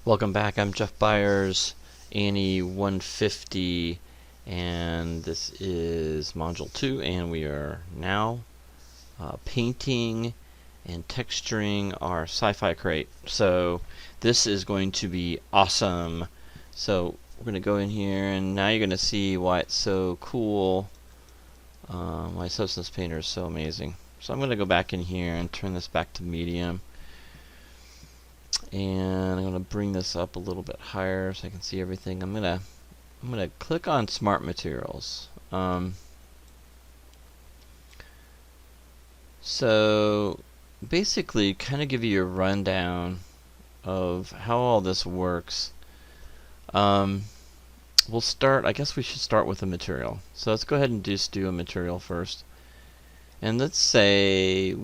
Welcome back. I'm Jeff Byers, Annie 150, and this is Module 2, and we are now painting and texturing our SciFi crate. So this is going to be awesome. So we're going to go in here, and now you're going to see why it's so cool. Why Substance Painter is so amazing. So I'm going to go back in here and turn this back to medium. And I'm going to bring this up a little bit higher so I can see everything. I'm gonna click on Smart Materials. So basically, kind of give you a rundown of how all this works. We'll start. I guess we should start with a material. So let's go ahead and just do a material first. And let's say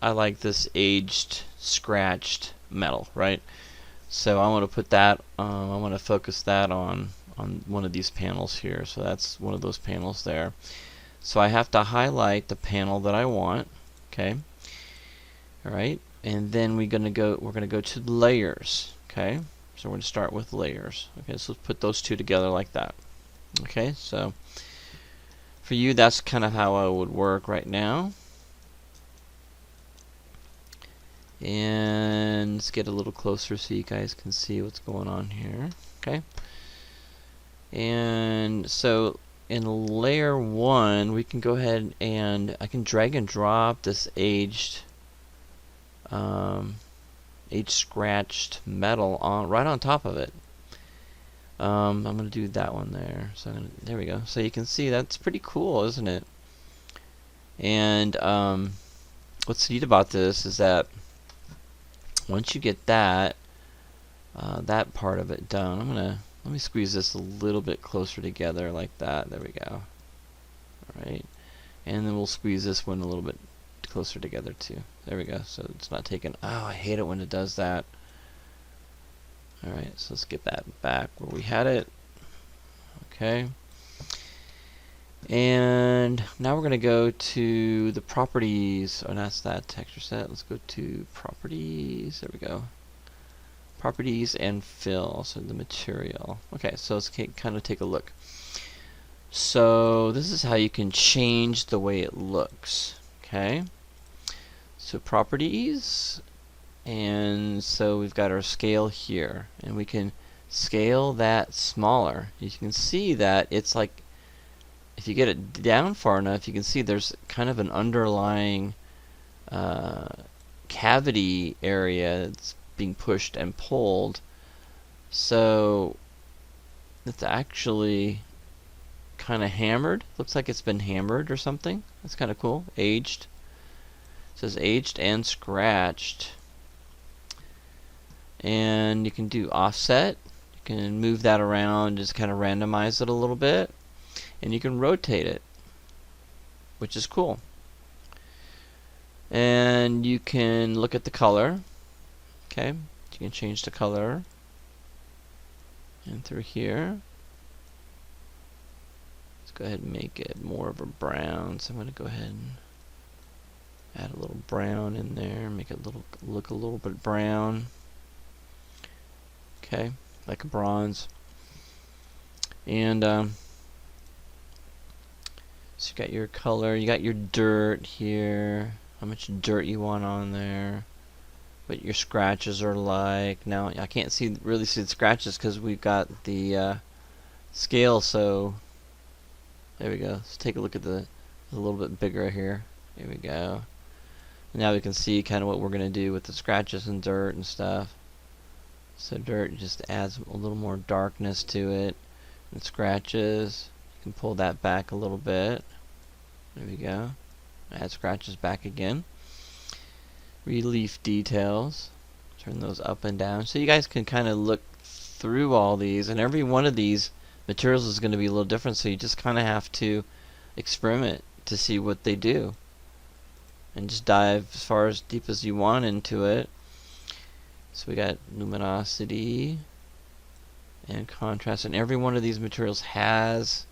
I like this aged, scratched metal, right? So I want to put that, I want to focus that on one of these panels here. So that's one of those panels there. So I have to highlight the panel that I want, okay? All right, and then we're gonna go to layers, okay? So we're gonna start with layers. Okay, so let's put those two together like that. Okay, so for you, that's kind of how I would work right now. And let's get a little closer so you guys can see what's going on here. Okay. And so in layer 1, we can go ahead and I can drag and drop this aged scratched metal right on top of it. I'm going to do that one there. So there we go. So you can see that's pretty cool, isn't it? And what's neat about this is that once you get that part of it done, let me squeeze this a little bit closer together like that. There we go. Alright. And then we'll squeeze this one a little bit closer together too. There we go. So it's not taking, oh, I hate it when it does that. Alright, so let's get that back where we had it. Okay. And now we're going to go to the properties. Oh, that's that texture set. Let's go to properties. There we go. Properties and fill. So the material. Okay, so let's kind of take a look. So this is how you can change the way it looks. Okay. So properties. And so we've got our scale here. And we can scale that smaller. You can see that it's like, if you get it down far enough, you can see there's kind of an underlying cavity area that's being pushed and pulled. So it's actually kind of hammered. Looks like it's been hammered or something. That's kind of cool. Aged. It says aged and scratched. And you can do offset. You can move that around, just kind of randomize it a little bit. And you can rotate it, which is cool. And you can look at the color. Okay, you can change the color. And through here, let's go ahead and make it more of a brown. So I'm going to go ahead and add a little brown in there, make it look a little bit brown. Okay, like a bronze. And so you got your color, you got your dirt here, how much dirt you want on there, what your scratches are like. Now I can't really see the scratches because we've got the scale, so there we go. Let's take a look at a little bit bigger here. Here we go. Now we can see kind of what we're going to do with the scratches and dirt and stuff. So dirt just adds a little more darkness to it, and scratches, you can pull that back a little bit. There we go. Add scratches back again. Relief details. Turn those up and down. So you guys can kind of look through all these, and every one of these materials is going to be a little different, so you just kind of have to experiment to see what they do. And just dive as far as deep as you want into it. So we got luminosity and contrast, and every one of these materials has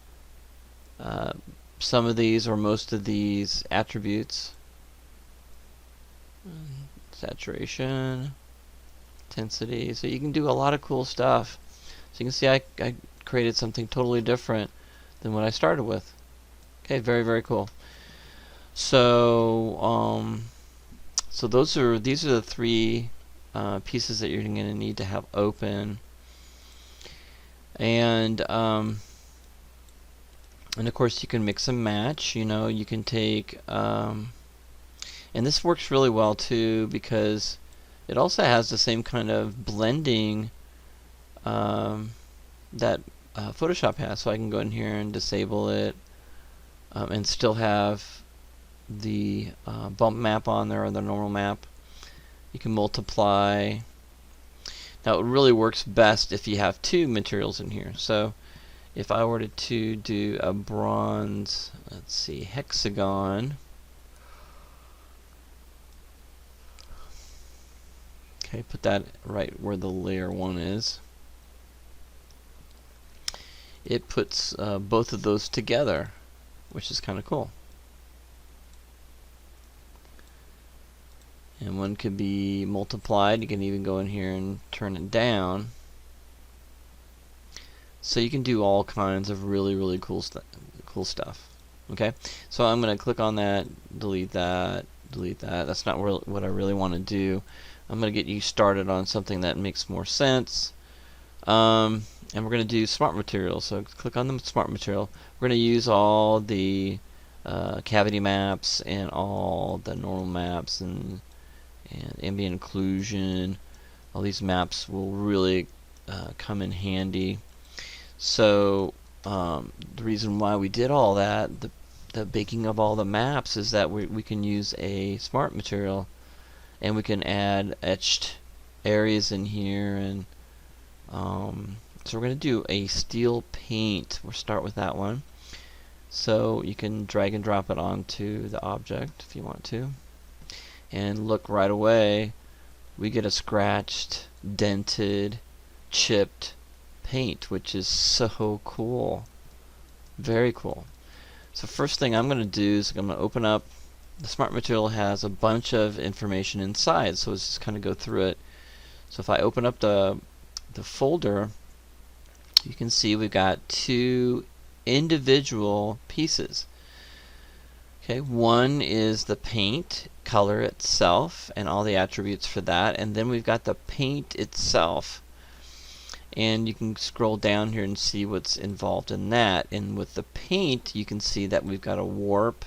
some of these or most of these attributes. Saturation, intensity. So you can do a lot of cool stuff. So you can see I created something totally different than what I started with. Okay, very, very cool. So so these are the three pieces that you're going to need to have open. And of course you can mix and match. You can take and this works really well too, because it also has the same kind of blending that Photoshop has. So I can go in here and disable it and still have the bump map on there, or the normal map. You can multiply. Now it really works best if you have two materials in here. So if I were to do a bronze, let's see, hexagon. Okay, put that right where the layer 1 is. It puts both of those together, which is kind of cool. And one could be multiplied. You can even go in here and turn it down. So you can do all kinds of really, really cool stuff. Okay, so I'm going to click on that, delete that, delete that. That's not what I really want to do. I'm going to get you started on something that makes more sense. And we're going to do smart material. So click on the smart material. We're going to use all the cavity maps and all the normal maps and ambient occlusion. All these maps will really come in handy. So the reason why we did all that, the baking of all the maps, is that we can use a smart material, and we can add etched areas in here. And so we're going to do a steel paint. We'll start with that one. So you can drag and drop it onto the object if you want to. And look, right away we get a scratched, dented, chipped paint, which is so cool. Very cool. So first thing I'm going to do is I'm going to open up. The smart material has a bunch of information inside, so let's just kind of go through it. So if I open up the folder, you can see we've got two individual pieces. Okay, one is the paint color itself and all the attributes for that, and then we've got the paint itself. And you can scroll down here and see what's involved in that. And with the paint, you can see that we've got a warp.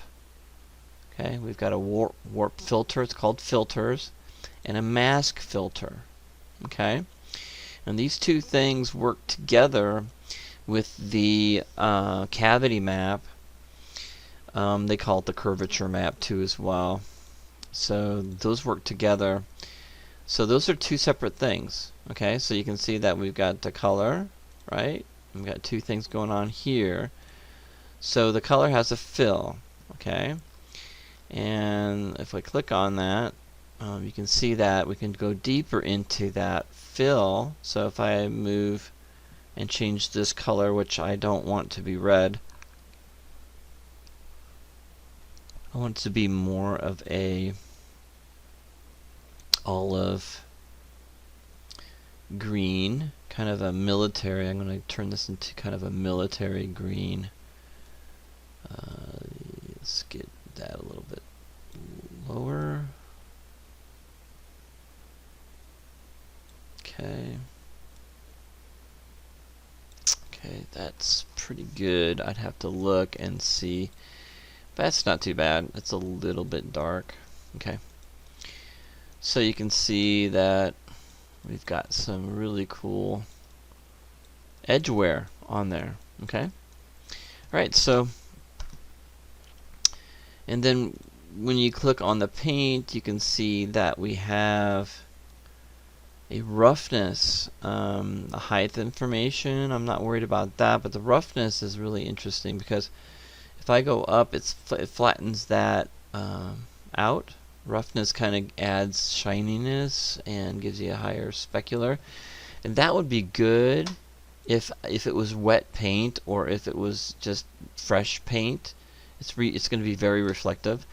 Okay, we've got a warp filter. It's called filters, and a mask filter. Okay, and these two things work together with the cavity map. They call it the curvature map too as well. So those work together. So those are two separate things. Okay, so you can see that we've got the color, right? We've got two things going on here. So the color has a fill. Okay, and if I click on that, you can see that we can go deeper into that fill. So if I move and change this color, which I don't want to be red, I want it to be more of a olive green, kind of a military. I'm going to turn this into kind of a military green. Let's get that a little bit lower. Okay. Okay, that's pretty good. I'd have to look and see. But that's not too bad. It's a little bit dark. Okay. So you can see that we've got some really cool edge wear on there. Okay. Alright, so and then when you click on the paint, you can see that we have a roughness, a height information. I'm not worried about that, but the roughness is really interesting because if I go up, it flattens that out. Roughness kind of adds shininess and gives you a higher specular, and that would be good if it was wet paint, or if it was just fresh paint. It's going to be very reflective.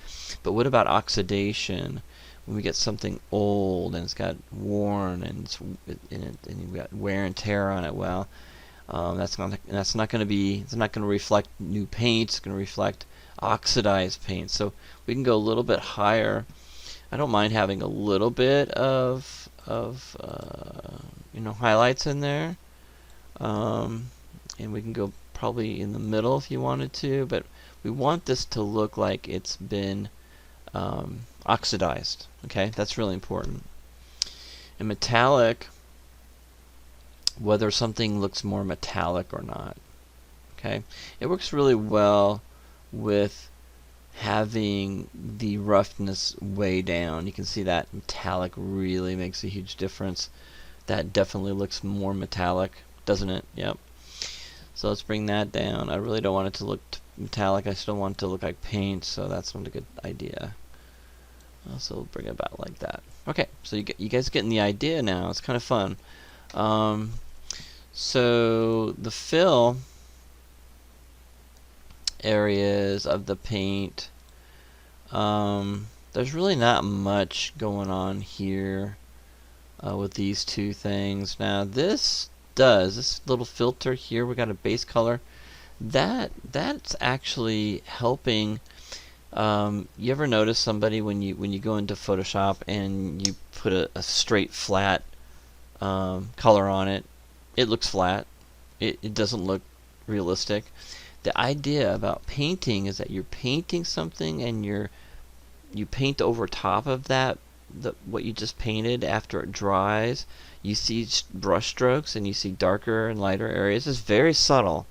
But what about oxidation? when we get something old and it's got worn and you've got wear and tear on it, well, that's not going to be, it's not going to reflect new paint. It's going to reflect oxidized paint. So we can go a little bit higher. I don't mind having a little bit of highlights in there, and we can go probably in the middle if you wanted to, but we want this to look like it's been oxidized. Okay, that's really important. And metallic, whether something looks more metallic or not. Okay, it works really well with having the roughness way down. You can see that metallic really makes a huge difference. That definitely looks more metallic, doesn't it? Yep. So let's bring that down. I really don't want it to look metallic. I still want it to look like paint, so that's not a good idea. So we'll bring it about like that. Okay, so you guys getting the idea now. It's kind of fun. So the fill areas of the paint, there's really not much going on here with these two things. Now this little filter here, we got a base color, that's actually helping. You ever notice somebody when you go into Photoshop and you put a straight flat color on it, it looks flat. It doesn't look realistic. The idea about painting is that you're painting something and you paint over top of that, what you just painted. After it dries, you see brush strokes and you see darker and lighter areas. It's very subtle.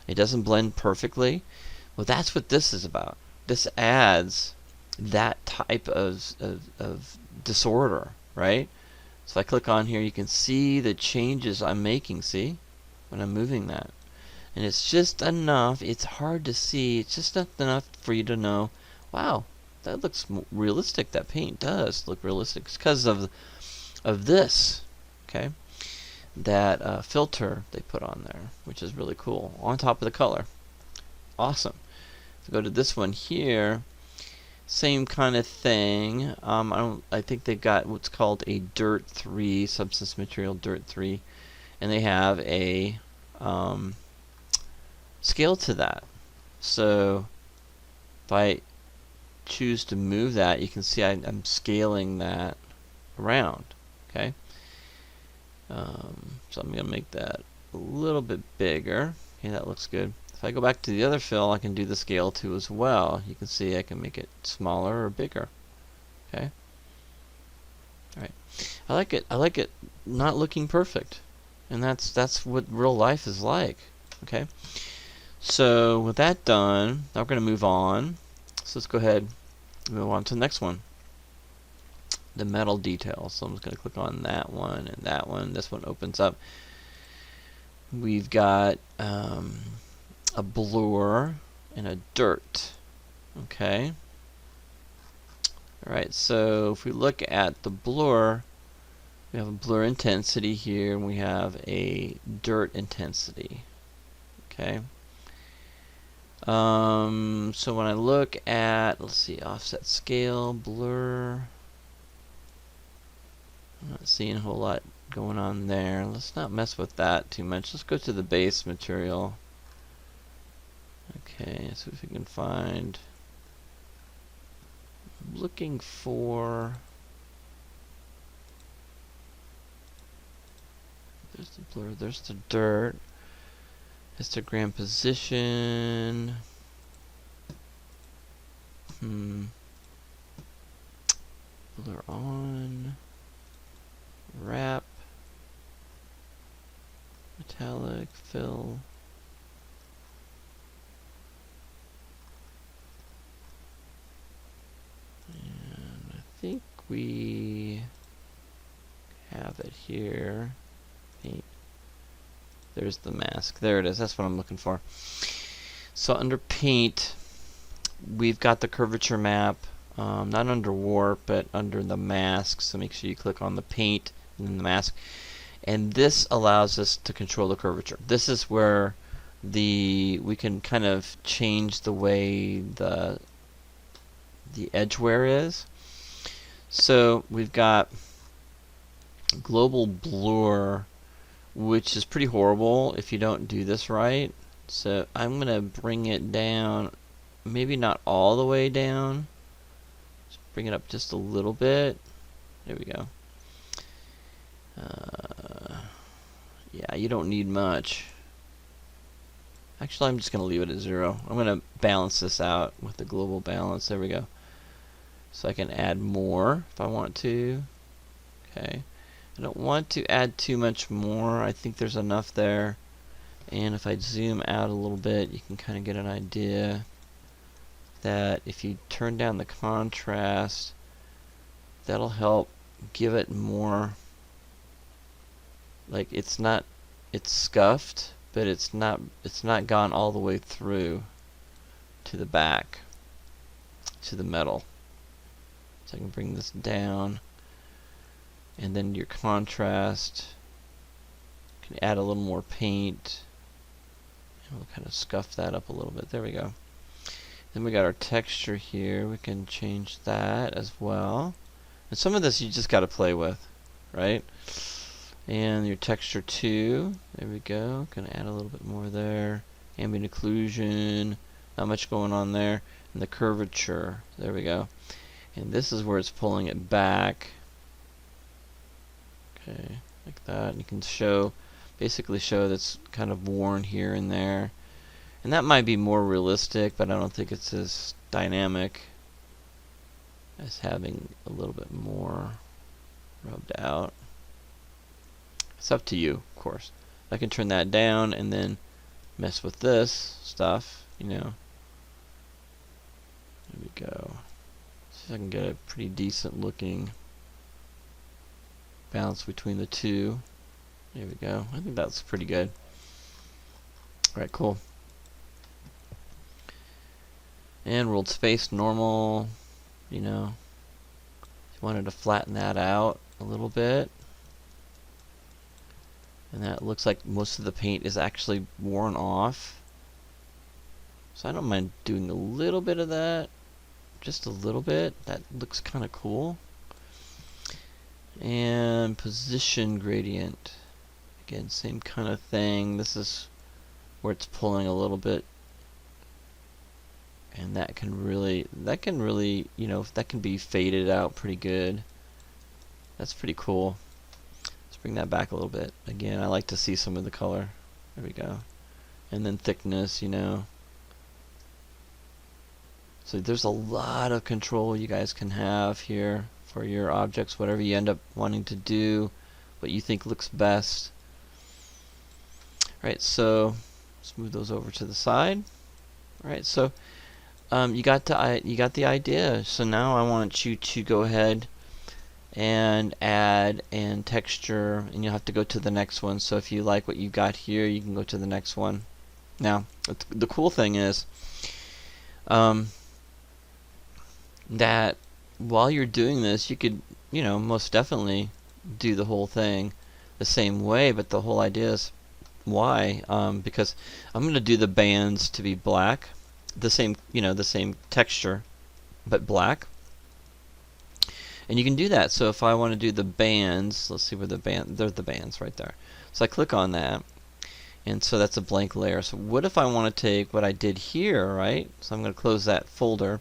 It doesn't blend perfectly. Well, that's what this is about. This adds that type of disorder, right? So if I click on here, you can see the changes I'm making, see? When I'm moving that. And it's just enough, it's hard to see, it's just not enough for you to know, wow, that looks realistic. That paint does look realistic. It's because of this, okay? That filter they put on there, which is really cool, on top of the color. Awesome. If we go to this one here, same kind of thing. I think they've got what's called a Dirt 3, substance material Dirt 3, and they have a scale to that. So if I choose to move that, you can see I'm scaling that around. Okay. So I'm going to make that a little bit bigger. Okay, that looks good. If I go back to the other fill, I can do the scale to as well. You can see I can make it smaller or bigger. Okay. All right. I like it. I like it not looking perfect, and that's what real life is like. Okay. So with that done, now we're going to move on. So let's go ahead and move on to the next one. The metal details. So I'm just going to click on that one and that one. This one opens up. We've got a blur and a dirt. Okay. Alright, so if we look at the blur, we have a blur intensity here, and we have a dirt intensity. Okay. So when I look at, let's see, offset scale, blur, I'm not seeing a whole lot going on there. Let's not mess with that too much. Let's go to the base material. Okay, so if we can find, I'm looking for, there's the blur, there's the dirt, histogram position, blur on, wrap, metallic, fill, and I think we have it here. Paint. There's the mask. There it is. That's what I'm looking for. So under paint, we've got the curvature map, not under warp, but under the mask. So make sure you click on the paint and then the mask. And this allows us to control the curvature. This is where we can kind of change the way the edge wear is. So we've got global blur, which is pretty horrible if you don't do this right. So I'm going to bring it down, maybe not all the way down. Just bring it up just a little bit. There we go. Yeah, you don't need much. Actually, I'm just going to leave it at 0. I'm going to balance this out with the global balance. There we go. So I can add more if I want to. Okay. I don't want to add too much more. I think there's enough there. And if I zoom out a little bit, you can kind of get an idea that if you turn down the contrast, that'll help give it more, like it's scuffed, but it's not gone all the way through to the back, to the metal. So I can bring this down, and then your contrast, you can add a little more paint, and we'll kind of scuff that up a little bit. There we go. Then we got our texture here. We can change that as well. And some of this you just got to play with, right? And your texture 2, there we go. Gonna add a little bit more there. Ambient occlusion, not much going on there. And the curvature, there we go. And this is where it's pulling it back. Okay, like that. And you can basically show that's kind of worn here and there. And that might be more realistic, but I don't think it's as dynamic as having a little bit more rubbed out. It's up to you, of course. I can turn that down and then mess with this stuff, you know. There we go. See if I can get a pretty decent looking balance between the two. There we go. I think that's pretty good. Alright, cool. And world space normal, you know. If you wanted to flatten that out a little bit. And that looks like most of the paint is actually worn off. So I don't mind doing a little bit of that. Just a little bit. That looks kind of cool. And position gradient. Again, same kind of thing. This is where it's pulling a little bit. And that can really, you know, that can be faded out pretty good. That's pretty cool. Let's bring that back a little bit. Again, I like to see some of the color. There we go. And then thickness, you know. So there's a lot of control you guys can have here for your objects, whatever you end up wanting to do, what you think looks best. Alright, so let's move those over to the side. Alright, so you got the idea. So now I want you to go ahead and add and texture, and you'll have to go to the next one. So if you like what you got here, you can go to the next one. Now, the cool thing is that while you're doing this, you could, you know, most definitely do the whole thing the same way, but the whole idea is why? Because I'm going to do the bands to be black, the same, you know, the same texture, but black. And you can do that. So if I want to do the bands, let's see where there's the bands right there. So I click on that, and so that's a blank layer. So what if I want to take what I did here, right? So I'm going to close that folder,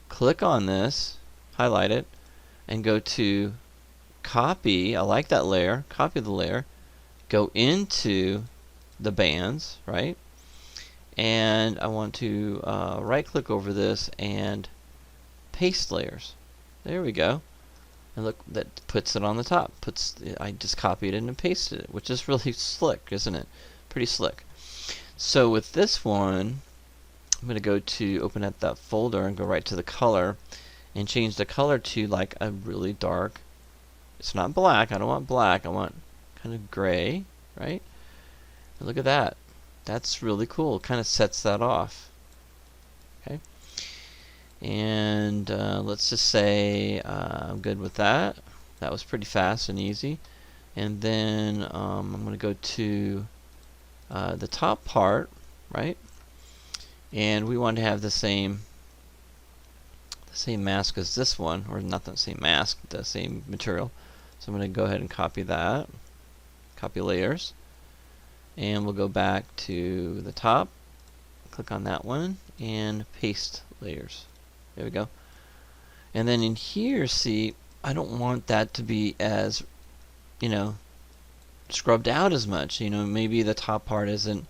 click on this, highlight it, and go to copy. I like that layer. Copy the layer, go into the bands, right? And I want to right click over this and paste layers. There we go. And look, that puts it on the top. I just copied it and pasted it, which is really slick, isn't it? Pretty slick. So with this one, I'm going to go to open up that folder and go right to the color and change the color to like a really dark. It's not black. I don't want black. I want kind of gray, right? And look at that. That's really cool. It kind of sets that off. Okay. And let's just say I'm good with that. That was pretty fast and easy. And then I'm going to go to the top part, right? And we want to have the same the same mask as this one, or not the same mask, the same material. So I'm going to go ahead and copy that, copy layers, and we'll go back to the top, click on that one, and paste layers. There we go. And then in here, see, I don't want that to be as, scrubbed out as much. Maybe the top part hasn't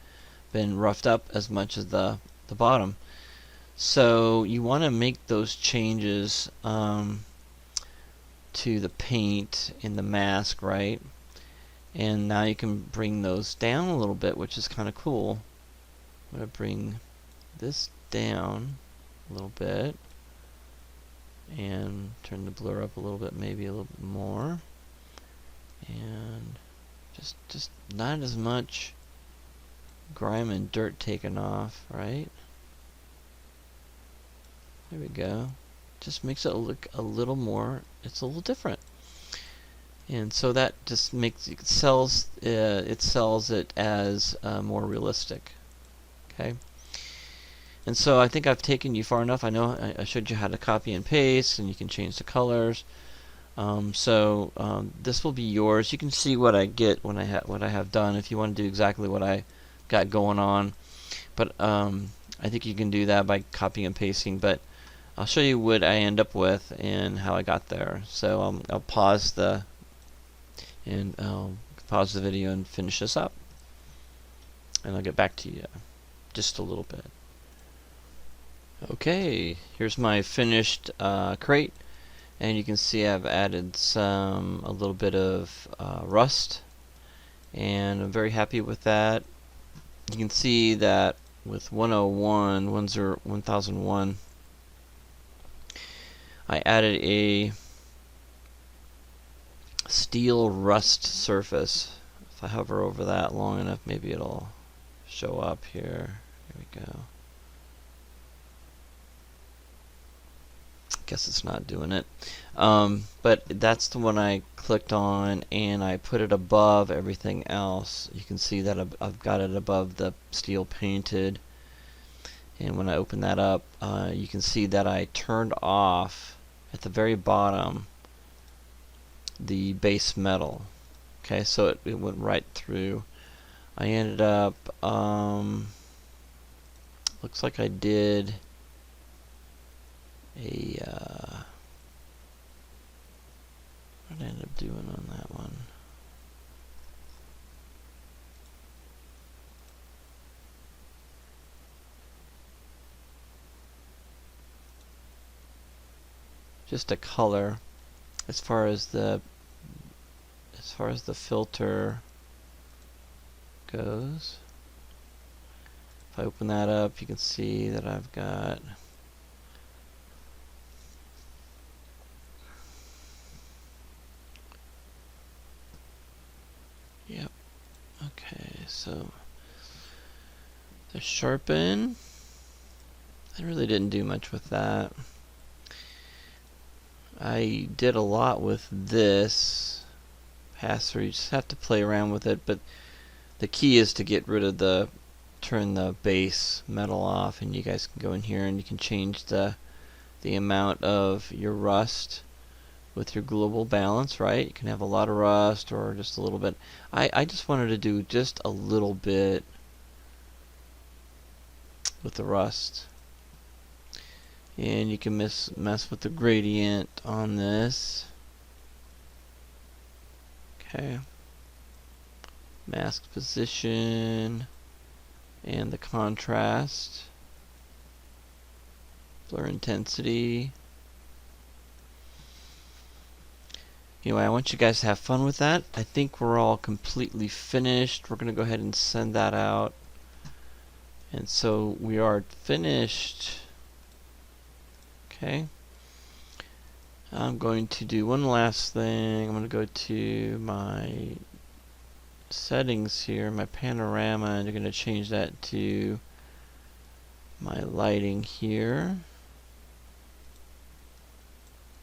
been roughed up as much as the bottom. So you want to make those changes to the paint in the mask, right? And now you can bring those down a little bit, which is kind of cool. I'm going to bring this down a little bit and turn the blur up a little bit, maybe a little bit more, and just not as much grime and dirt taken off, right? There we go. Just makes it look a little more, it's a little different. And so that just makes it sells it as more realistic. Okay. And so I think I've taken you far enough. I know I showed you how to copy and paste, and you can change the colors. This will be yours. You can see what I get when what I have done if you want to do exactly what I got going on. But I think you can do that by copying and pasting. But I'll show you what I end up with and how I got there. So I'll pause the video and finish this up, and I'll get back to you just a little bit. Okay, here's my finished crate, and you can see I've added a little bit of rust, and I'm very happy with that. You can see that with 1001, I added a steel rust surface. If I hover over that long enough, maybe it'll show up here. Here we go. Guess it's not doing it. But that's the one I clicked on, and I put it above everything else. You can see that I've got it above the steel painted. And when I open that up, you can see that I turned off at the very bottom the base metal. Okay, so it went right through. I ended up, looks like I did what did I end up doing on that one? Just a color as far as the filter goes. If I open that up, you can see that I've got okay, so the sharpen, I really didn't do much with that. I did a lot with this pass through. You just have to play around with it, but the key is to get rid of turn the base metal off, and you guys can go in here and you can change the amount of your rust with your global balance, right? You can have a lot of rust or just a little bit. I just wanted to do just a little bit with the rust. And you can mess with the gradient on this. Okay. Mask position and the contrast. Blur intensity. Anyway, I want you guys to have fun with that. I think we're all completely finished. We're going to go ahead and send that out. And so we are finished. Okay. I'm going to do one last thing. I'm going to go to my settings here, my panorama, and I'm going to change that to my lighting here.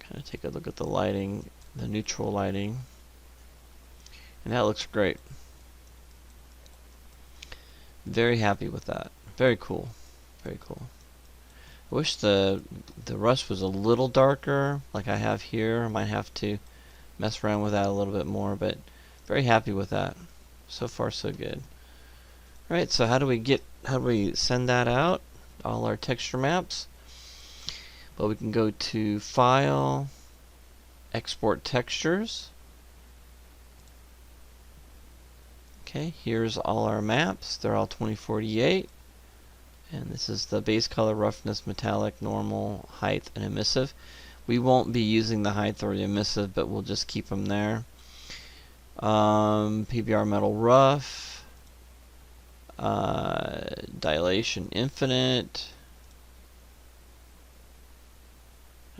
Kind of take a look at the lighting, the neutral lighting, and that looks great. Very happy with that. Very cool. Very cool. I wish the rust was a little darker, like I have here. I might have to mess around with that a little bit more, but very happy with that. So far, so good. Alright, so how do we send that out? All our texture maps? Well, we can go to File, Export Textures. Okay, here's all our maps. They're all 2048. And this is the base color, roughness, metallic, normal, height, and emissive. We won't be using the height or the emissive, but we'll just keep them there. PBR metal rough. Dilation infinite.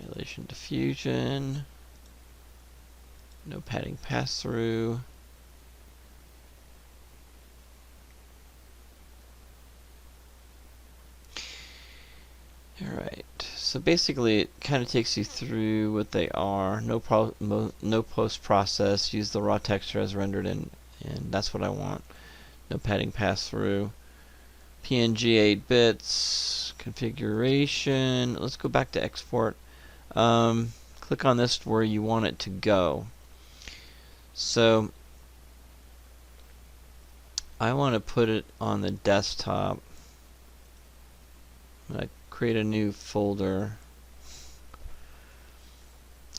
Dilation diffusion. No padding pass through. Alright, so basically it kind of takes you through what they are. No post-process, use the raw texture as rendered in, and that's what I want. No padding pass-through. PNG 8 bits, configuration. Let's go back to export. Click on this where you want it to go. So I want to put it on the desktop. I'm going to create a new folder,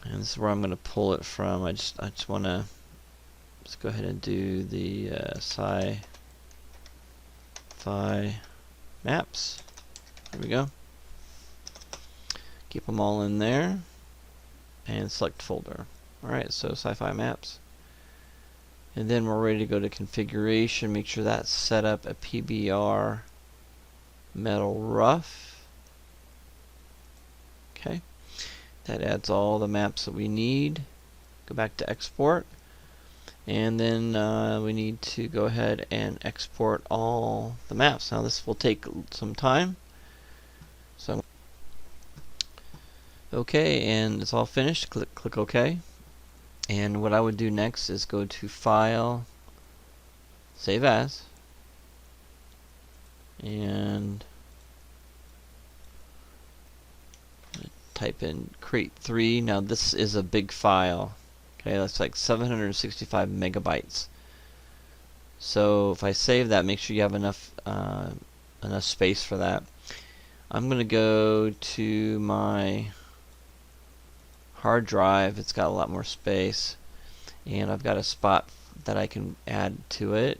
and this is where I'm going to pull it from. I just want to go ahead and do the SciFi maps. There we go. Keep them all in there and select folder. Alright, so SciFi maps, and then we're ready to go to configuration. Make sure that's set up a PBR metal rough. Okay, that adds all the maps that we need. Go back to export, and then we need to go ahead and export all the maps. Now this will take some time. So okay, and it's all finished. Click OK. And what I would do next is go to File, Save As, and type in Crate 3. Now this is a big file. Okay, that's like 765 megabytes. So if I save that, make sure you have enough space for that. I'm gonna go to my hard drive. It's got a lot more space, and I've got a spot that I can add to it.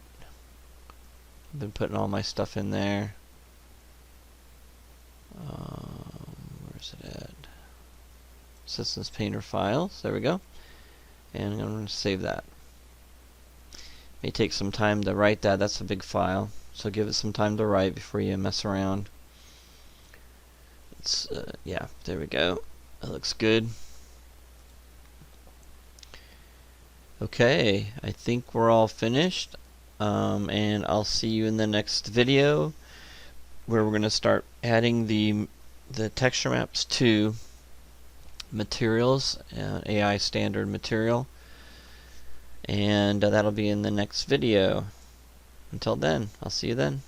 I've been putting all my stuff in there. Where's it at? Systems Painter files. There we go. And I'm going to save that. May take some time to write that. That's a big file, so give it some time to write before you mess around. It's yeah, there we go. That looks good. Okay, I think we're all finished, and I'll see you in the next video, where we're going to start adding the texture maps to materials, AI standard material, and that'll be in the next video. Until then, I'll see you then.